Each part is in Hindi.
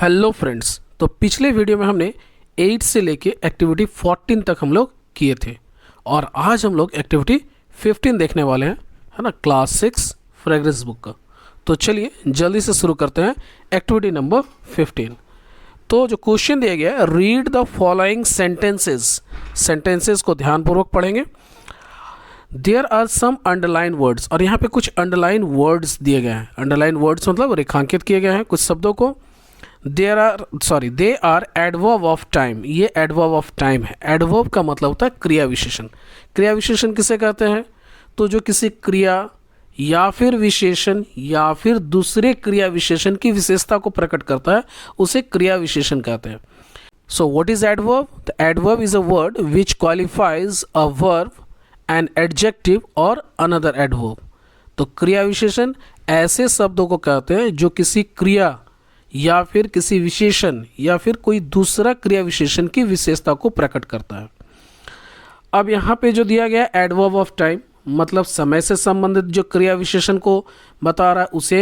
Hello friends. तो पिछले वीडियो में हमने 8 से लेके एक्टिविटी 14 तक हम लोग किए थे और आज हम लोग एक्टिविटी 15 देखने वाले हैं, है ना, क्लास 6 फ्रेग्रेंस बुक का। तो चलिए जल्दी से शुरू करते हैं एक्टिविटी नंबर 15। तो जो क्वेश्चन दिया गया है, रीड द फॉलोइंग सेंटेंसेस को ध्यानपूर्वक पढ़ेंगे। There are some underline words, और यहाँ पे कुछ अंडरलाइन वर्ड्स दिए गए हैं। अंडरलाइन वर्ड्स मतलब रेखांकित किए गए हैं कुछ शब्दों को। They are adverb of time, ये एडवर्ब ऑफ टाइम है। एडवर्ब का मतलब होता है क्रिया विशेषण। क्रिया विशेषण किसे कहते हैं? तो जो किसी क्रिया या फिर विशेषण या फिर दूसरे क्रिया विशेषण की विशेषता को प्रकट करता है, उसे क्रिया विशेषण कहते हैं। So what is adverb? The adverb is a word which qualifies a verb, an adjective और अनदर एडवर्ब। तो क्रिया विशेषण ऐसे शब्दों को कहते हैं जो किसी क्रिया या फिर किसी विशेषण या फिर कोई दूसरा क्रिया विशेषण की विशेषता को प्रकट करता है। अब यहाँ पे जो दिया गया एडवर्ब ऑफ टाइम मतलब समय से संबंधित जो क्रिया विशेषण को बता रहा है उसे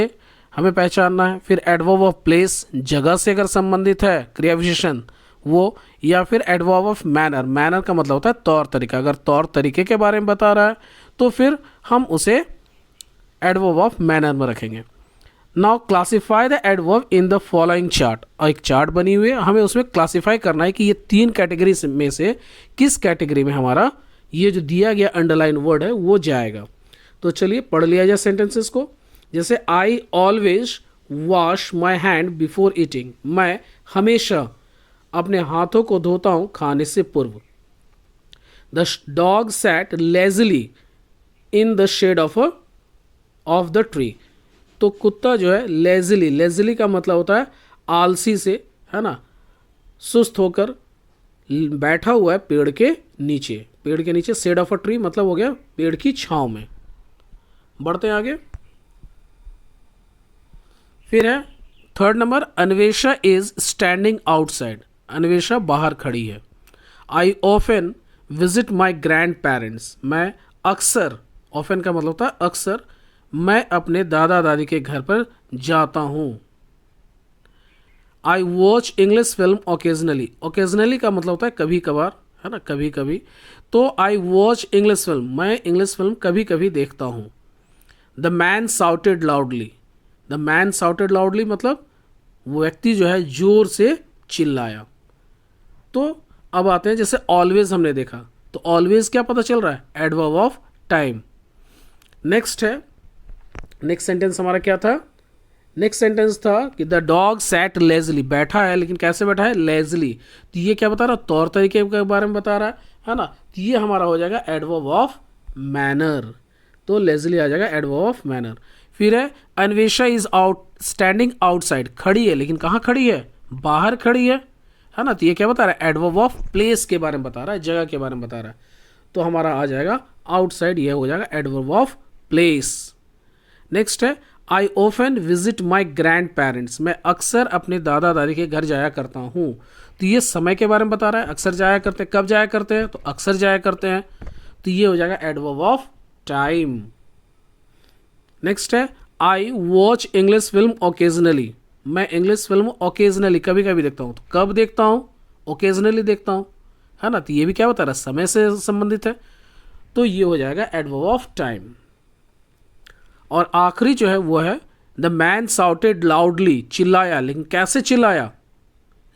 हमें पहचानना है। फिर एडवर्ब ऑफ प्लेस, जगह से अगर संबंधित है क्रिया विशेषण वो, या फिर एडवर्ब ऑफ मैनर। मैनर का मतलब होता है तौर तरीका। अगर तौर तरीके के बारे में बता रहा है तो फिर हम उसे एडवर्ब ऑफ मैनर में रखेंगे। Now classify the adverb in the following chart. और एक चार्ट बनी हुई है, हमें उसमें क्लासीफाई करना है कि ये 3 कैटेगरी में से किस कैटेगरी में हमारा ये जो दिया गया अंडरलाइन वर्ड है वो जाएगा। तो चलिए पढ़ लिया जाए सेंटेंसेस को। जैसे I always wash my hand before eating, मैं हमेशा अपने हाथों को धोता हूँ खाने से पूर्व। The dog sat lazily in the shade of the tree. तो कुत्ता जो है लेजली का मतलब होता है आलसी से, है ना, सुस्त होकर बैठा हुआ है पेड़ के नीचे। पेड़ के नीचे, शेड ऑफ अ ट्री मतलब हो गया पेड़ की छांव में। बढ़ते हैं आगे। फिर है third number, Anvesha is standing outside. Anvesha बाहर खड़ी है। I often visit my grand parents, मैं अक्सर, ऑफन का मतलब होता है अक्सर, मैं अपने दादा दादी के घर पर जाता हूँ। I watch English film occasionally. Occasionally का मतलब होता है कभी कभार, है ना, कभी कभी। तो आई वॉच इंग्लिश फिल्म, मैं इंग्लिश फिल्म कभी कभी देखता हूँ। The man shouted loudly. The man shouted loudly मतलब वो व्यक्ति जो है जोर से चिल्लाया। तो अब आते हैं, जैसे ऑलवेज हमने देखा, तो ऑलवेज क्या पता चल रहा है? Adverb of time. नेक्स्ट है, नेक्स्ट सेंटेंस हमारा क्या था? नेक्स्ट सेंटेंस था कि द डॉग सैट लेजली, बैठा है लेकिन कैसे बैठा है? लेजली। तो ये क्या बता रहा है? तौर तरीके के बारे में बता रहा है ना। तो ये हमारा हो जाएगा एडवर्ब ऑफ मैनर। तो लेजली आ जाएगा एडवर्ब ऑफ मैनर। फिर है Anvesha is out standing outside, खड़ी है लेकिन कहाँ खड़ी है? बाहर खड़ी है ना। तो ये क्या बता रहा है? एडवर्ब ऑफ प्लेस के बारे में बता रहा है, जगह के बारे में बता रहा है। तो हमारा आ जाएगा आउटसाइड, ये हो जाएगा एडवर्ब ऑफ प्लेस। नेक्स्ट है I often visit my grand parents, मैं अक्सर अपने दादा दादी के घर जाया करता हूँ। तो ये समय के बारे में बता रहा है, अक्सर जाया करते हैं। कब जाया करते हैं? तो अक्सर जाया करते हैं। तो ये हो जाएगा एडवर्ब ऑफ टाइम। नेक्स्ट है I watch English film occasionally, मैं इंग्लिश फिल्म ओकेजनली कभी कभी देखता हूँ। तो कब देखता हूँ? ओकेजनली देखता हूँ, है ना। तो ये भी क्या बता रहा है? समय से संबंधित है। तो ये हो जाएगा एडवर्ब ऑफ टाइम। और आखिरी जो है वो है द मैन साउटेड लाउडली, चिल्लाया, लेकिन कैसे चिल्लाया?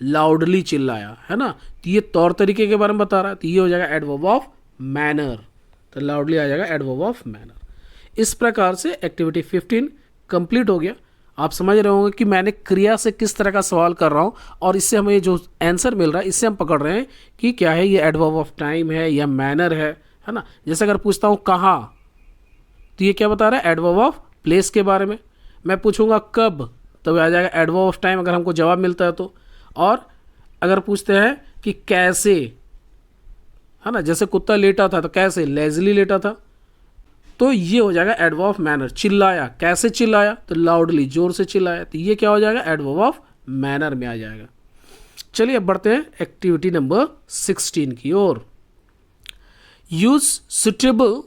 लाउडली चिल्लाया, है ना। तो ये तौर तरीके के बारे में बता रहा है। तो ये हो जाएगा एडवर्ब ऑफ मैनर। तो लाउडली आ जाएगा एडवर्ब ऑफ मैनर। इस प्रकार से एक्टिविटी 15 कंप्लीट हो गया। आप समझ रहे होंगे कि मैंने क्रिया से किस तरह का सवाल कर रहा हूँ और इससे हमें जो आंसर मिल रहा है इससे हम पकड़ रहे हैं कि क्या है, ये एडवर्ब ऑफ टाइम है या मैनर है ना। जैसे अगर पूछता हूँ कहाँ, तो ये क्या बता रहा है? एडवर्ब ऑफ प्लेस के बारे में। मैं पूछूंगा कब, तो आ जाएगा एडवर्ब ऑफ टाइम अगर हमको जवाब मिलता है तो। और अगर पूछते हैं कि कैसे, है ना, जैसे कुत्ता लेटा था तो कैसे? लेजली लेटा था। तो ये हो जाएगा एडवर्ब ऑफ मैनर। चिल्लाया, कैसे चिल्लाया? तो लाउडली, जोर से चिल्लाया। तो ये क्या हो जाएगा? एडवर्ब ऑफ मैनर में आ जाएगा। चलिए अब बढ़ते हैं एक्टिविटी नंबर 16 की ओर। Use suitable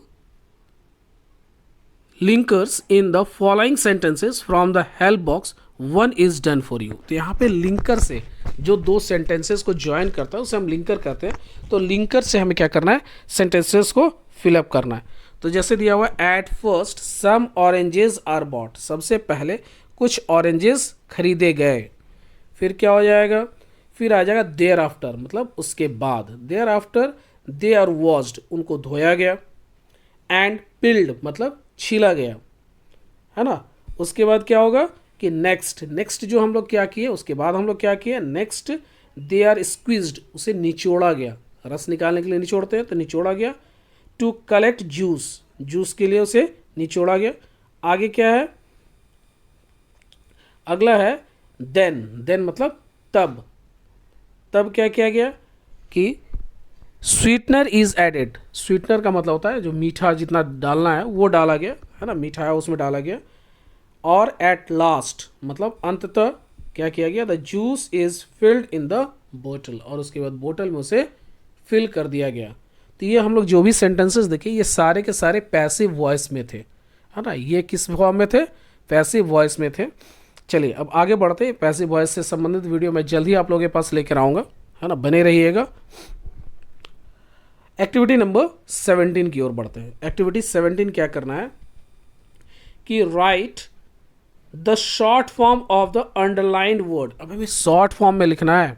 linkers in the following sentences from the help box one is done for you. तो यहाँ पे लिंकर से जो दो सेंटेंसेस को ज्वाइन करता है उसे हम लिंकर कहते हैं। तो लिंकर से हमें क्या करना है, सेंटेंसेस को फिलअप करना है। तो जैसे दिया हुआ at first some oranges are bought, सबसे पहले कुछ ऑरेंजेस खरीदे गए। फिर क्या हो जाएगा, फिर आ जाएगा देयर आफ्टर, मतलब उसके बाद। Thereafter they are washed, उनको धोया गया। एंड पिल्ड मतलब छीला गया, है ना। उसके बाद क्या होगा कि नेक्स्ट, नेक्स्ट जो हम लोग क्या किए, उसके बाद हम लोग क्या किए, नेक्स्ट दे आर स्क्वीज्ड, उसे निचोड़ा गया। रस निकालने के लिए निचोड़ते हैं, तो निचोड़ा गया। टू कलेक्ट जूस, जूस के लिए उसे निचोड़ा गया। आगे क्या है, अगला है देन, देन मतलब तब। तब क्या किया गया कि स्वीटनर इज एडेड, स्वीटनर का मतलब होता है जो मीठा जितना डालना है वो डाला गया, है ना, मीठा है उसमें डाला गया। और एट लास्ट मतलब अंततः क्या किया गया, the juice is filled in the बोतल, और उसके बाद बोतल में उसे फिल कर दिया गया। तो ये हम लोग जो भी सेंटेंसेस देखे ये सारे के सारे पैसिव वॉइस में थे, है ना। ये किस फॉर्म में थे, पैसिव वॉइस में थे। चलिए अब आगे बढ़ते हैं। पैसिव वॉइस से संबंधित वीडियो मैं जल्द ही आप लोगों के पास लेकर आऊँगा, है ना, बने रहिएगा। एक्टिविटी नंबर 17 की ओर बढ़ते हैं। एक्टिविटी 17 क्या करना है कि right the short form of the underlined word. अब हमें शॉर्ट फॉर्म में लिखना है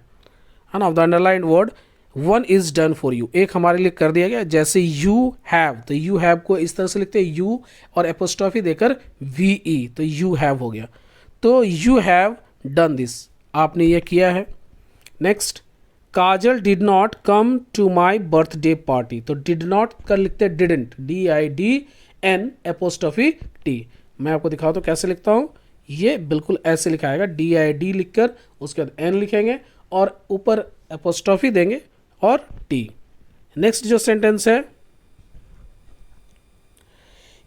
ना, of the underlined word. One is done for you, एक हमारे लिए कर दिया गया। जैसे यू हैव, तो यू हैव को इस तरह से लिखते हैं, यू और एपोस्ट्रॉफी देकर वी ई, तो यू हैव हो गया। तो यू हैव डन दिस, आपने ये किया है। Next, Kajal did not come to my birthday party, तो डिड नॉट कर लिखते हैं डिडंट, DIDN एपोस्ट्रॉफी T। मैं आपको दिखाऊँ तो कैसे लिखता हूँ, ये बिल्कुल ऐसे लिखाएगा, DID लिखकर उसके बाद N लिखेंगे और ऊपर एपोस्ट्रॉफी देंगे और T। नेक्स्ट जो सेंटेंस है,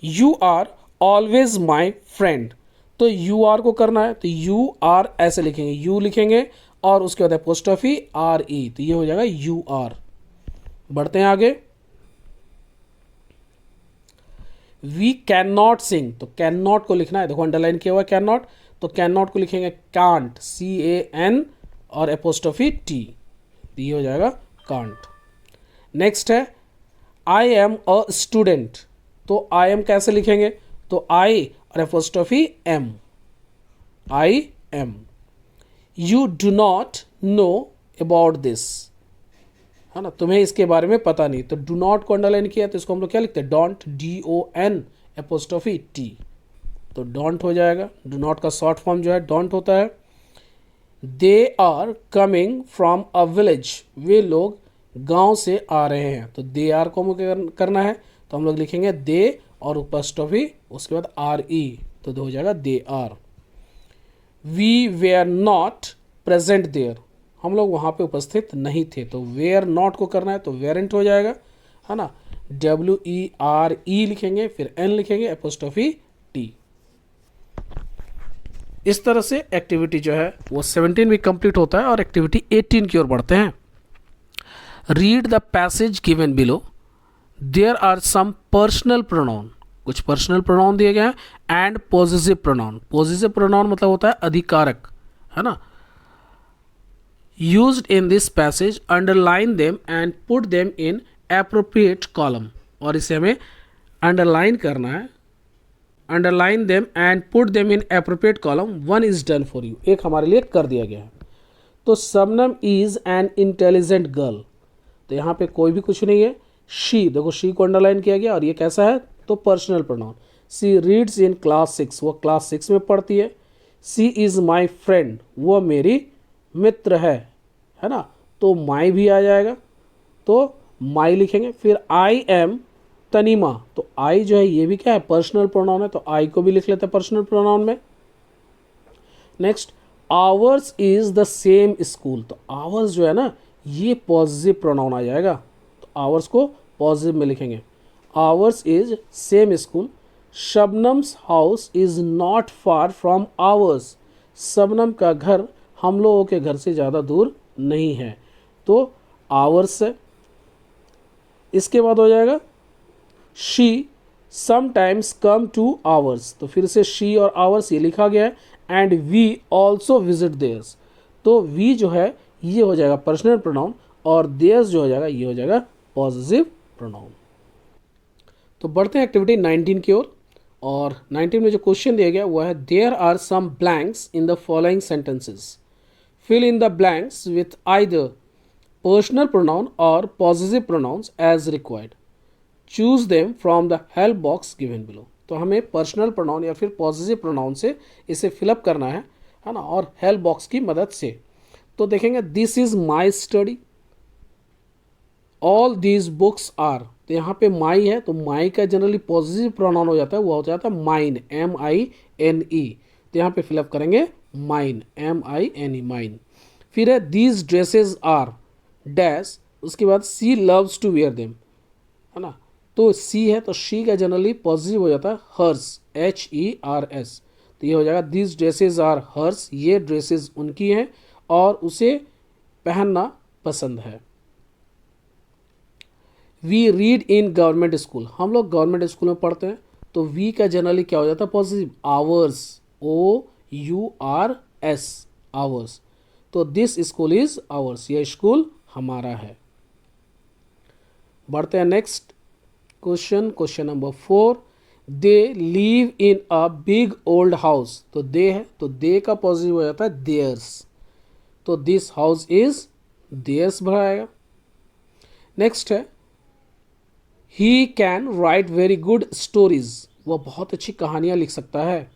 you are always my friend, तो यू आर को करना है, तो यू आर ऐसे लिखेंगे, यू लिखेंगे और उसके बाद एपोस्ट्रॉफी RE, तो ये हो जाएगा यू आर। बढ़ते हैं आगे। वी कैन नॉट सिंग, तो कैन नॉट को लिखना है, देखो अंडरलाइन किया हुआ कैन नॉट, तो कैन नॉट को लिखेंगे कांट, CAN और एपोस्ट्रॉफी T, तो ये हो जाएगा कांट। नेक्स्ट है आई एम अ स्टूडेंट, तो आई एम कैसे लिखेंगे, तो आई और apostrophe M, I am. You do not know about this, है ना, तुम्हें इसके बारे में पता नहीं, तो डू नॉट को अंडरलाइन किया, तो इसको हम लोग क्या लिखते हैं, डोंट, DON एपोस्ट्रॉफी T, तो डोंट हो जाएगा। डू नॉट का शॉर्ट फॉर्म जो है डोंट होता है। They are coming from a village, वे लोग गांव से आ रहे हैं, तो दे आर को हमें करना है, तो हम लोग लिखेंगे दे और एपोस्ट्रॉफी उसके बाद RE, तो हो जाएगा they are. We were not present there, हम लोग वहाँ पे उपस्थित नहीं थे, तो वेयर नॉट को करना है, तो वेरेंट हो जाएगा, है ना, WERE लिखेंगे, फिर N लिखेंगे, एपोस्ट्रॉफी T। इस तरह से एक्टिविटी जो है वो 17 भी कंप्लीट होता है और एक्टिविटी 18 की ओर बढ़ते हैं। Read the passage given below, there are some personal pronoun, कुछ पर्सनल प्रोनाउन दिए गए हैं, and positive pronoun. Positive pronoun मतलब होता है अधिकारक, है ना। Used in this passage, underline them and put them in appropriate column, और इसे हमें अंडरलाइन करना है, underline them and put them in appropriate column. One is done for you, एक हमारे लिए कर दिया गया है। तो Shabnam is an intelligent girl, तो यहाँ पे कोई भी कुछ नहीं है। शी, देखो शी को अंडरलाइन किया गया और ये कैसा है, तो personal pronoun. She reads in class 6, वो क्लास 6 में पढ़ती है। सी इज़ माई फ्रेंड, वो मेरी मित्र है ना, तो माई भी आ जाएगा, तो माई लिखेंगे। फिर आई एम तनीमा, तो आई जो है ये भी क्या है, पर्सनल प्रोनाउन है, तो आई को भी लिख लेते हैं पर्सनल प्रोनाउन में। Next, hours is the same school, तो आवर्स जो है ना ये पॉजिटिव प्रोनाउन आ जाएगा, तो आवर्स को पॉजिटिव में लिखेंगे। Ours is same school. Shabnam's house is not far from ours, Shabnam का घर हम लोगों के घर से ज़्यादा दूर नहीं है, तो आवर्स से। इसके बाद हो जाएगा she sometimes come two hours, तो फिर से शी और आवर्स ये लिखा गया है, and we also visit theirs. तो वी जो है ये हो जाएगा पर्सनल प्रोनाउन और देयर्स जो हो जाएगा ये हो जाएगा पॉजिटिव प्रोनाउन। तो बढ़ते हैं एक्टिविटी 19 की ओर। और 19 में जो क्वेश्चन दिया गया वो है there are some blanks in the following sentences, fill in the blanks with either personal pronoun or possessive pronouns as required. Choose them from the help box given below. तो हमें पर्सनल प्रोनाउन या फिर पॉजिटिव प्रोनाउन से इसे फिलअप करना है ना, और हेल्प बॉक्स की मदद से। तो देखेंगे this is my study, all these books are. तो यहाँ पे माई है तो माई का जनरली पॉजिटिव प्रोनाउन हो जाता है, वो हो जाता है माइन, MINE। तो यहाँ पे फिलअप करेंगे माइन, MINE, माइन। फिर है दीज ड्रेसेस आर डैश, उसके बाद सी लव्स टू वेयर देम, है ना। तो सी है तो शी का जनरली पॉजिटिव हो जाता है हर्स, HERS। तो ये हो जाएगा दीज ड्रेसेस आर हर्स, ये ड्रेसेस उनकी हैं और उसे पहनना पसंद है। We read in government school, हम लोग गवर्नमेंट स्कूल में पढ़ते हैं। तो वी का जनरली क्या हो जाता है पॉजिटिव, आवर्स, OURS, आवर्स। तो दिस स्कूल इज आवर्स, ये स्कूल हमारा है। बढ़ते हैं next question, question number 4। They live in a big old house. तो दे है तो दे का पॉजिटिव हो जाता है देयर्स, तो दिस हाउस इज देयर्स बनाएगा। नेक्स्ट है he can write very good stories, वह बहुत अच्छी कहानियां लिख सकता है।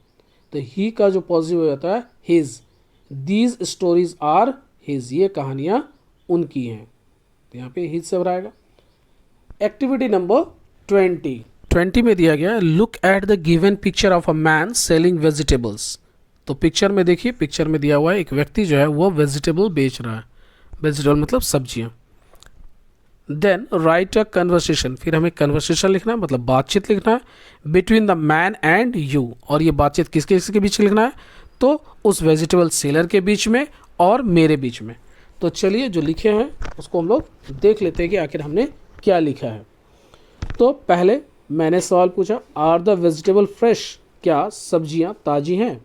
तो ही का जो पॉजिटिव हो जाता है his, these stories are his, ये कहानियां उनकी हैं। तो यहाँ पे हिज से भराएगा। एक्टिविटी नंबर 20 में दिया गया look at the given picture of a man selling vegetables. तो पिक्चर में देखिए, पिक्चर में दिया हुआ है एक व्यक्ति जो है वो वेजिटेबल बेच रहा है, वेजिटेबल मतलब सब्जियां। देन राइट अ कन्वर्सेशन, फिर हमें कन्वर्सेशन लिखना है मतलब बातचीत लिखना है between the man and you. और ये बातचीत किसके किसके बीच लिखना है, तो उस वेजिटेबल सेलर के बीच में और मेरे बीच में। तो चलिए जो लिखे हैं उसको हम लोग देख लेते हैं कि आखिर हमने क्या लिखा है। तो पहले मैंने सवाल पूछा आर द वेजिटेबल फ्रेश, क्या सब्जियां ताज़ी हैं।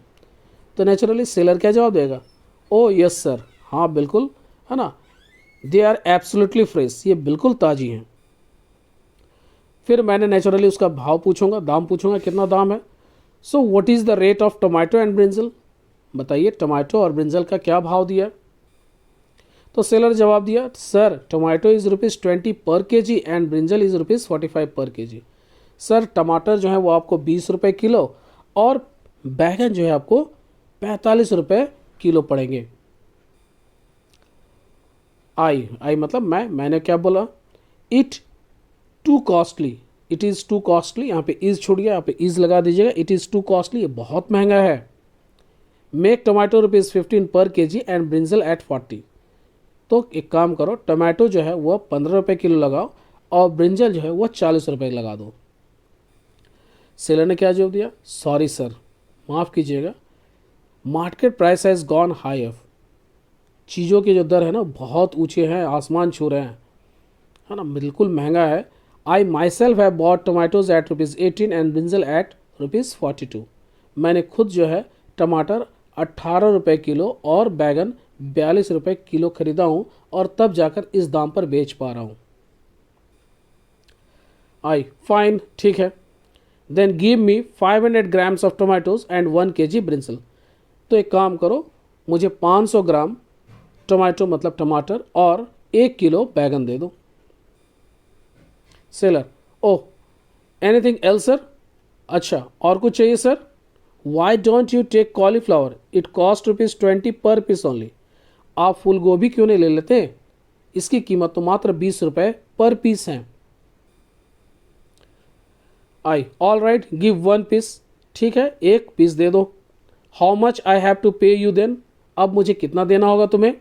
तो नेचुरली सेलर क्या जवाब देगा, ओ यस सर, हाँ बिल्कुल, है ना, दे आर एब्सोल्युटली फ्रेश, ये बिल्कुल ताज़ी हैं। फिर मैंने नेचुरली उसका भाव पूछूंगा, दाम पूछूंगा कितना दाम है। So what is the rate of tomato and brinjal, बताइए टोमेटो और ब्रिंजल का क्या भाव दिया। तो सेलर जवाब दिया सर टोमेटो इज़ ₹20 पर kg एंड ब्रिंजल इज़ ₹45 पर kg। सर टमाटर जो है वो आपको 20 रुपये किलो और बैगन जो है आपको 45 रुपये किलो पड़ेंगे। आई मतलब मैंने क्या बोला, it to costly, it is to costly, यहाँ पे इज़ छूट गया, यहाँ पे इज़ लगा दीजिएगा, इट इज़ टू कॉस्टली, ये बहुत महंगा है। मेक टोमेटो ₹15 पर kg एंड ब्रिंजल एट 40। तो एक काम करो, टोमेटो जो है वह 15 रुपये किलो लगाओ और ब्रिंजल जो है वह 40 रुपये लगा दो। सेलर ने क्या जवाब दिया, सॉरी सर, माफ़ कीजिएगा, market price has gone high up, चीज़ों के जो दर है ना बहुत ऊंचे हैं, आसमान छू रहे हैं, है ना, बिल्कुल महंगा है। I myself have bought tomatoes at ₹18 and brinjal at ₹42। मैंने खुद जो है टमाटर 18 रुपये किलो और बैगन 42 रुपये किलो खरीदा हूँ और तब जाकर इस दाम पर बेच पा रहा हूँ। आई फाइन, ठीक है। Then give me 500 grams of tomatoes and 1 kg brinjal. तो एक काम करो, मुझे 500 ग्राम टोमेटो मतलब टमाटर और 1 किलो बैगन दे दो। Seller, oh anything else sir, अच्छा और कुछ चाहिए sir. Why don't you take cauliflower, it cost ₹20 per piece only. आप फूल गोभी क्यों नहीं ले लेते, इसकी कीमत तो मात्र 20 रुपये पर पीस है। I all right give 1 piece, ठीक है 1 पीस दे दो। How much I have to pay you then, अब मुझे कितना देना होगा तुम्हें।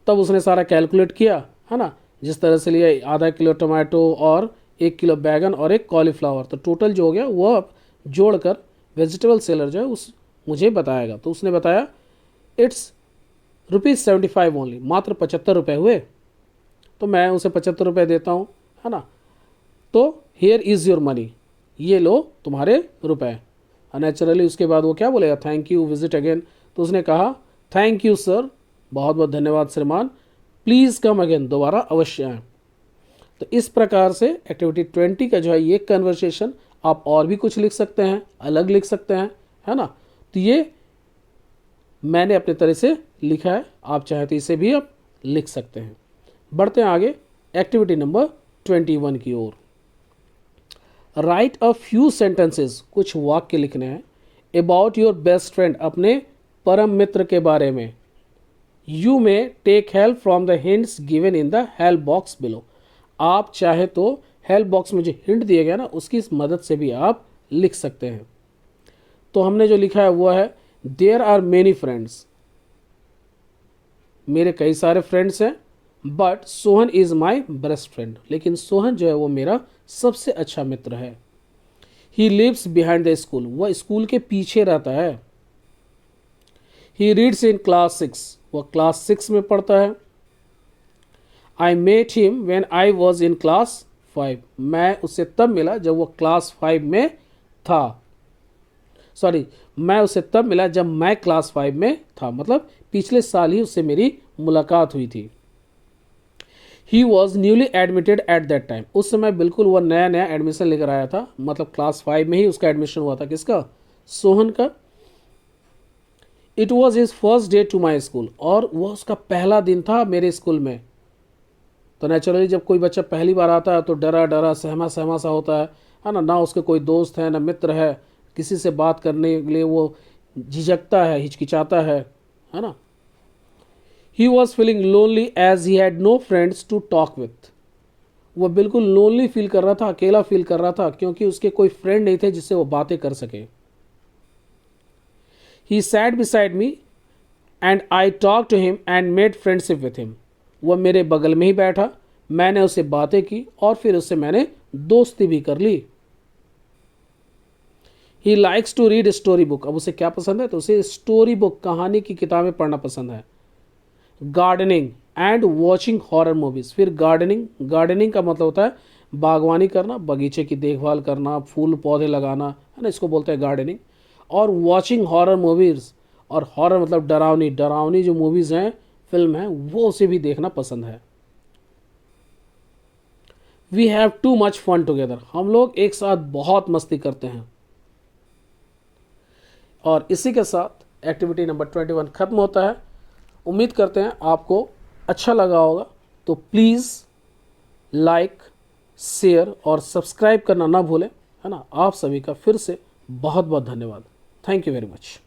तब उसने सारा कैलकुलेट किया, है ना, जिस तरह से लिया आधा किलो टमाटो और 1 किलो बैगन और 1 कॉलीफ्लावर, तो टोटल जो हो गया वो अब जोड़कर वेजिटेबल सेलर जो है उस मुझे बताएगा। तो उसने बताया इट्स ₹75 ओनली, मात्र 75 रुपये हुए। तो मैं उसे 75 रुपये देता हूँ, है ना। तो हियर इज़ योर मनी, ये लो तुम्हारे रुपए, नेचुरली उसके बाद वो क्या बोलेगा, थैंक यू, विजिट अगेन। तो उसने कहा थैंक यू सर, बहुत बहुत धन्यवाद श्रीमान, प्लीज़ कम अगेन, दोबारा अवश्य आएँ। तो इस प्रकार से एक्टिविटी 20 का जो है ये कन्वर्सेशन आप और भी कुछ लिख सकते हैं, अलग लिख सकते हैं, है ना। तो ये मैंने अपने तरह से लिखा है, आप चाहे तो इसे भी आप लिख सकते हैं। बढ़ते हैं आगे एक्टिविटी नंबर 21 की ओर। राइट अ फ्यू सेंटेंसेस, कुछ वाक्य लिखने हैं, अबाउट योर बेस्ट फ्रेंड, अपने परम मित्र के बारे में। You may take help from the hints given in the help box below. आप चाहे तो हेल्प बॉक्स में जो हिंट दिए गया ना उसकी मदद से भी आप लिख सकते हैं। तो हमने जो लिखा है वो है देयर आर मेनी फ्रेंड्स, मेरे कई सारे फ्रेंड्स हैं, but Sohan is my best friend, लेकिन सोहन जो है वो मेरा सबसे अच्छा मित्र है। He lives behind the school, वह स्कूल के पीछे रहता है। ही रीड्स इन क्लास 6, वह क्लास 6 में पढ़ता है। I met him when I was in class 5, मैं उससे तब मिला जब वो क्लास 5 में था। सॉरी, मैं उससे तब मिला जब मैं क्लास 5 में था, मतलब पिछले साल ही उससे मेरी मुलाकात हुई थी। He was newly admitted at that time, उस समय बिल्कुल वह नया नया एडमिशन लेकर आया था, मतलब क्लास 5 में ही उसका एडमिशन हुआ था। किसका? सोहन का। It was his first day to my school, और वह उसका पहला दिन था मेरे स्कूल में। तो नेचुरली जब कोई बच्चा पहली बार आता है तो डरा डरा सहमा सहमा सा होता है ना, ना उसके कोई दोस्त है ना मित्र है, किसी से बात करने के लिए वो झिझकता है, हिचकिचाता है ना। He was feeling lonely as he had no friends to talk with, वह बिल्कुल लोनली फील कर रहा था, अकेला फील कर रहा था, क्योंकि उसके कोई फ्रेंड नहीं थे जिससे वो बातें कर सके। He sat beside me and I talk to him and made friendship with him, वह मेरे बगल में ही बैठा, मैंने उससे बातें की और फिर उससे मैंने दोस्ती भी कर ली। He likes to read story book, अब उसे क्या पसंद है? तो उसे स्टोरी बुक, कहानी की किताबें पढ़ना पसंद है। Gardening and watching horror movies, फिर गार्डनिंग, गार्डनिंग का मतलब होता है बागवानी करना, बगीचे की देखभाल करना, फूल पौधे लगाना, है ना, इसको बोलते हैं गार्डनिंग। और वॉचिंग हॉरर मूवीज, और हॉरर मतलब डरावनी, डरावनी जो मूवीज हैं, फिल्म है, वो उसे भी देखना पसंद है। We have too much fun together, हम लोग एक साथ बहुत मस्ती करते हैं। और इसी के साथ एक्टिविटी नंबर 21 खत्म होता है। उम्मीद करते हैं आपको अच्छा लगा होगा, तो प्लीज़ लाइक, शेयर और सब्सक्राइब करना ना भूलें, है ना। आप सभी का फिर से बहुत बहुत धन्यवाद। Thank you very much.